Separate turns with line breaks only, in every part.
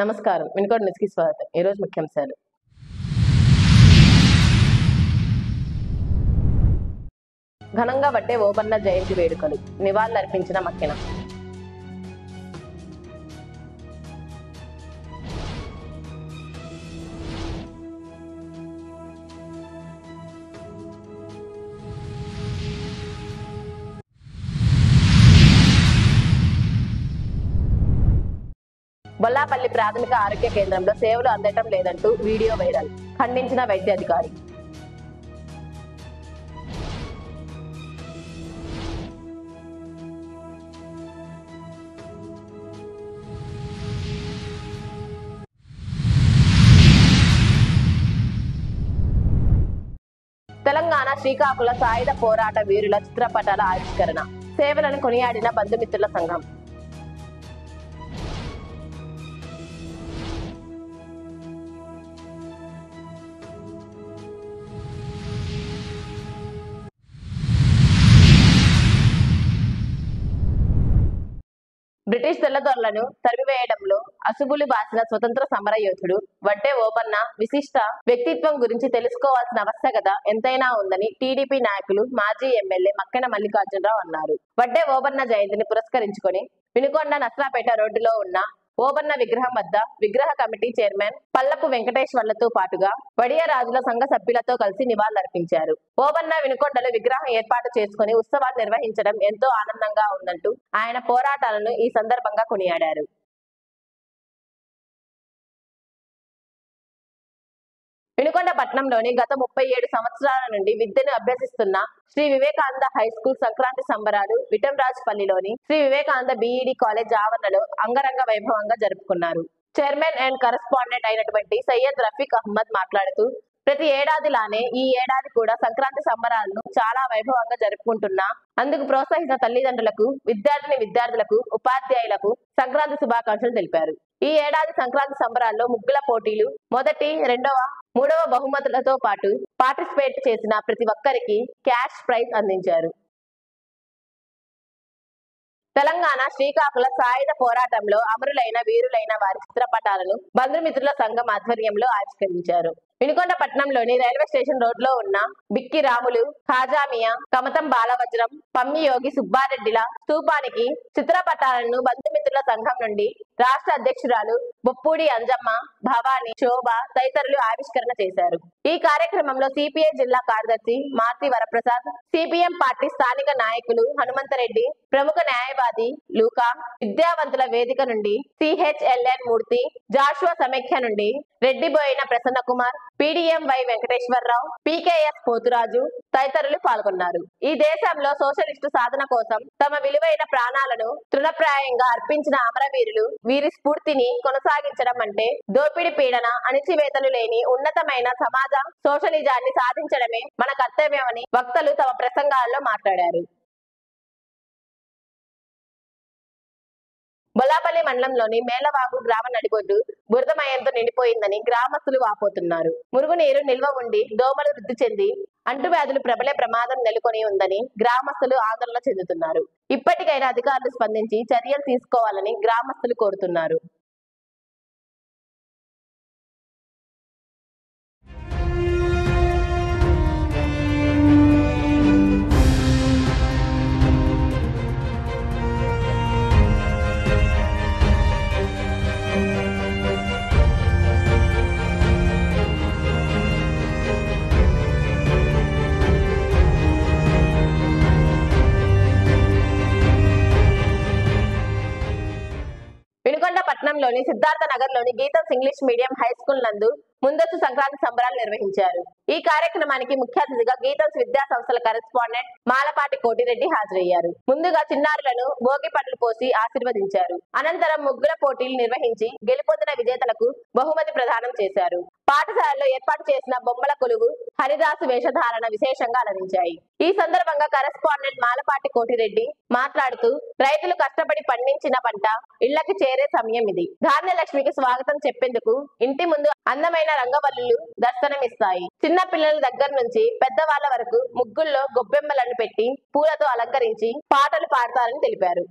నమస్కారం. వినుకోడి న్యూస్‌కి స్వాగతం. ఈరోజు ముఖ్యాంశాలు. ఘనంగా వడ్డే ఓబన్న జయంతి వేడుకలు. నివాళులర్పించిన మక్కెన. బొల్లాపల్లి ప్రాథమిక ఆరోగ్య కేంద్రంలో సేవలు అందటం లేదంటూ వీడియో వైరల్. ఖండించిన వైద్యాధికారి. తెలంగాణ శ్రీకాకుళ సాయుధ పోరాట వీరుల చిత్రపటాల ఆవిష్కరణ. సేవలను కొనియాడిన బంధుమిత్రుల సంఘం. బ్రిటిష్ తెల్లదొరలను తరిమివేయడంలో అసుగులు బాసిన స్వతంత్ర సమర యోధుడు వడ్డే ఓబన్న విశిష్ట వ్యక్తిత్వం గురించి తెలుసుకోవాల్సిన ఆవశ్యకత ఎంతైనా ఉందని టీడీపీ నాయకులు మాజీ ఎమ్మెల్యే మక్కెన మల్లికార్జునరావు అన్నారు. వడ్డే ఓబన్న జయంతిని పురస్కరించుకొని వినుకొండ నస్రాపేట రోడ్డులో ఉన్న ఓబన్న విగ్రహం వద్ద విగ్రహ కమిటీ చైర్మన్ పల్లపు వెంకటేశ్వర్లతో పాటుగా వడియరాజుల సంఘ సభ్యులతో కలిసి నివాళులర్పించారు. ఓబన్న వినుకొండలో విగ్రహం ఏర్పాటు చేసుకుని ఉత్సవాలు నిర్వహించడం ఎంతో ఆనందంగా ఉందంటూ ఆయన పోరాటాలను ఈ సందర్భంగా కొనియాడారు. వినుకొండ పట్టణంలోని గత 37 సంవత్సరాల నుండి విద్యను అభ్యసిస్తున్న శ్రీ వివేకానంద హై స్కూల్ సంక్రాంతి సంబరాలు విటంరాజుపల్లిలోని శ్రీ వివేకానంద బీఈడి కాలేజ్ ఆవరణలో అంగరంగ వైభవంగా జరుపుకున్నారు. చైర్మన్ అండ్ కరెస్పాండెంట్ అయినటువంటి సయ్యద్ రఫీక్ అహ్మద్ మాట్లాడుతూ, ప్రతి ఏడాదిలానే ఈ ఏడాది కూడా సంక్రాంతి సంబరాలను చాలా వైభవంగా జరుపుకుంటున్నా అందుకు ప్రోత్సహించిన తల్లిదండ్రులకు, విద్యార్థులకు, ఉపాధ్యాయులకు సంక్రాంతి శుభాకాంక్షలు తెలిపారు. ఈ ఏడాది సంక్రాంతి సంబరాల్లో ముగ్గుల పోటీలు, మొదటి, రెండవ, మూడవ బహుమతులతో పాటు పార్టిసిపేట్ చేసిన ప్రతి ఒక్కరికి క్యాష్ ప్రైజ్ అందించారు. తెలంగాణ శ్రీకాకుళ సాయుధ పోరాటంలో అమరులైన వీరులైన వారి చిత్రపటాలను బంధుమిత్రుల సంఘం ఆధ్వర్యంలో ఆవిష్కరించారు. వినుకొండ పట్టణంలోని రైల్వే స్టేషన్ రోడ్ లో ఉన్న బిక్కి రాములు, ఖాజామియా, కమతం బాలవజ్రం, పమ్మి యోగి సుబ్బారెడ్డిల స్తూపానికి చిత్రపటాలను బంధుమిత్రుల సంఘం నుండి రాష్ట్ర అధ్యక్షురాలు బొప్పూడి అంజమ్మ, భవాని, శోభ తదితరులు ఆవిష్కరణ చేశారు. ఈ కార్యక్రమంలో సిపిఐ జిల్లా కార్యదర్శి మార్తి వరప్రసాద్, సిపిఎం పార్టీ స్థానిక నాయకులు హనుమంతరెడ్డి, ప్రముఖ న్యాయవాది లూకా, విద్యావంతుల వేదిక నుండి సిహెచ్ఎల్ఎన్ మూర్తి, జాషువా సమైక్య నుండి రెడ్డిబోయిన ప్రసన్న కుమార్, పిడిఎం వై వెంకటేశ్వరరావు, పికేఎస్ పోతురాజు తదితరులు పాల్గొన్నారు. ఈ దేశంలో సోషలిస్టు సాధన కోసం తమ విలువైన ప్రాణాలను తృణప్రాయంగా అర్పించిన అమరవీరులు వీరి స్ఫూర్తిని కొనసాగించడం అంటే దోపిడి, పీడన, అణిచివేతలు లేని ఉన్నతమైన సమాజ సోషలిజాన్ని సాధించడమే మన కర్తవ్యమని వక్తలు తమ ప్రసంగాల్లో మాట్లాడారు. బొల్లాపల్లి మండలంలోని మేళ్లవాగు గ్రామ నడిబొడ్డు బురదమయంతో నిండిపోయిందని గ్రామస్తులు వాపోతున్నారు. మురుగునీరు నిల్వ ఉండి దోమలు వృద్ధి చెంది అంటువ్యాధులు ప్రబలే ప్రమాదం నెలకొని ఉందని గ్రామస్తులు ఆందోళన చెందుతున్నారు. ఇప్పటికైనా అధికారులు స్పందించి చర్యలు తీసుకోవాలని గ్రామస్తులు కోరుతున్నారు. వినుకొండ పట్టణంలోని సిద్ధార్థ నగర్ లోని Geetham's English medium high school నందు ముందస్తు సంక్రాంతి సంబరాలు నిర్వహించారు. ఈ కార్యక్రమానికి ముఖ్య అతిథిగా గీతమ్స్ విద్యా సంస్థల కరెస్పాండెంట్ మాలపాటి కోటిరెడ్డి హాజరయ్యారు. ముందుగా చిన్నారులను భోగి పండ్లు పోసి ఆశీర్వదించారు. అనంతరం ముగ్గుల పోటీలు నిర్వహించి గెలుపొందిన విజేతలకు బహుమతి ప్రదానం చేశారు. పాఠశాలలో ఏర్పాటు చేసిన బొమ్మల కొలువు, హరిదాసు వేషధారణ విశేషంగా అలరించాయి. ఈ సందర్భంగా కరెస్పాండెంట్ మాలపాటి కోటిరెడ్డి మాట్లాడుతూ, రైతులు కష్టపడి పండించిన పంట ఇళ్లకి చేరే సమయం ఇది. ధాన్యలక్ష్మికి స్వాగతం చెప్పేందుకు ఇంటి ముందు అందమైన రంగవల్లులు దర్శనమిస్తాయి. చిన్న పిల్లల దగ్గర నుంచి పెద్దవాళ్ల వరకు ముగ్గుల్లో గొబ్బెమ్మలను పెట్టి పూలతో అలంకరించి పాటలు పాడతారని తెలిపారు.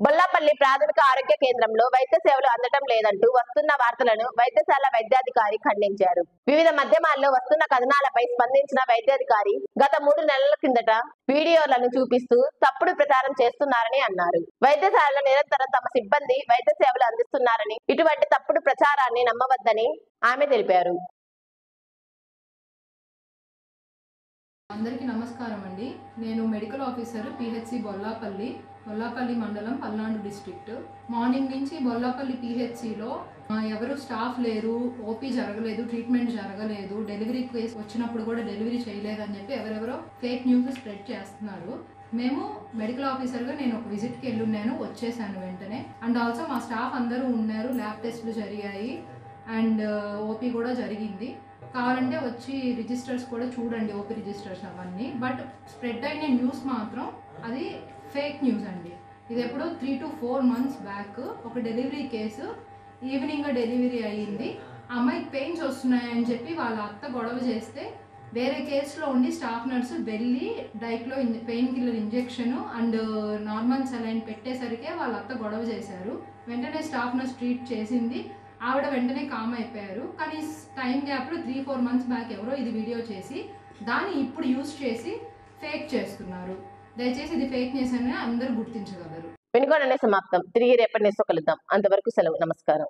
బొల్లాపల్లి ప్రాథమిక ఆరోగ్య కేంద్రంలో వైద్య సేవలు అందటం లేదంటూ వస్తున్న వార్తలను వైద్యశాల వైద్యాధికారి ఖండించారు. వివిధ మాధ్యమాల్లో వస్తున్న కథనాలపై స్పందించిన వైద్యాధికారి గత 3 నెలల కిందట వీడియోలను చూపిస్తూ తప్పుడు ప్రచారం చేస్తున్నారని అన్నారు. వైద్యశాలలో నిరంతరం తమ సిబ్బంది వైద్య సేవలు అందిస్తున్నారని, ఇటువంటి తప్పుడు ప్రచారాన్ని నమ్మవద్దని ఆమె తెలిపారు.
అందరికీ నమస్కారం అండి. నేను మెడికల్ ఆఫీసర్ పిహెచ్సి బొల్లాపల్లి మండలం, పల్నాడు డిస్ట్రిక్ట్. మార్నింగ్ నుంచి బొల్లాపల్లి పిహెచ్సిలో ఎవరు స్టాఫ్ లేరు, ఓపీ జరగలేదు, ట్రీట్మెంట్ జరగలేదు, డెలివరీ కేసు వచ్చినప్పుడు కూడా డెలివరీ చేయలేదని చెప్పి ఎవరెవరో ఫేక్ న్యూస్ స్ప్రెడ్ చేస్తున్నారు. మేము మెడికల్ ఆఫీసర్గా నేను ఒక విజిట్కి వెళ్ళున్నాను, వచ్చేసాను వెంటనే. అండ్ ఆల్సో మా స్టాఫ్ అందరూ ఉన్నారు, ల్యాబ్ టెస్టులు జరిగాయి అండ్ ఓపీ కూడా జరిగింది. కావాలంటే వచ్చి రిజిస్టర్స్ కూడా చూడండి, ఓపీ రిజిస్టర్స్ అవన్నీ. బట్ స్ప్రెడ్ అయిన న్యూస్ మాత్రం అది ఫేక్ న్యూస్ అండి. ఇది ఎప్పుడో 3 to 4 months బ్యాక్ ఒక డెలివరీ కేసు, ఈవినింగ్ డెలివరీ అయ్యింది. అమ్మాయికి పెయిన్స్ వస్తున్నాయని చెప్పి వాళ్ళ అత్త గొడవ చేస్తే వేరే కేసులో ఉండి స్టాఫ్ నర్సు వెళ్ళి diclo pain killer injection and normal saline పెట్టేసరికే వాళ్ళ అత్త గొడవ చేశారు. వెంటనే స్టాఫ్ నర్స్ ట్రీట్ చేసింది, ఆవిడ వెంటనే కామ్ అయిపోయారు. కానీ టైం గ్యాప్లో 3-4 months బ్యాక్ ఎవరో ఇది వీడియో చేసి దాన్ని ఇప్పుడు యూజ్ చేసి ఫేక్ చేస్తున్నారు. దయచేసి ఇది ఫేక్ న్యూస్ అని అందరూ గుర్తించగలరు.
వినుకోవడమే సమాప్తం. తిరిగి రేపటి న్యూస్తో కలుద్దాం. అంతవరకు సెలవు. నమస్కారం.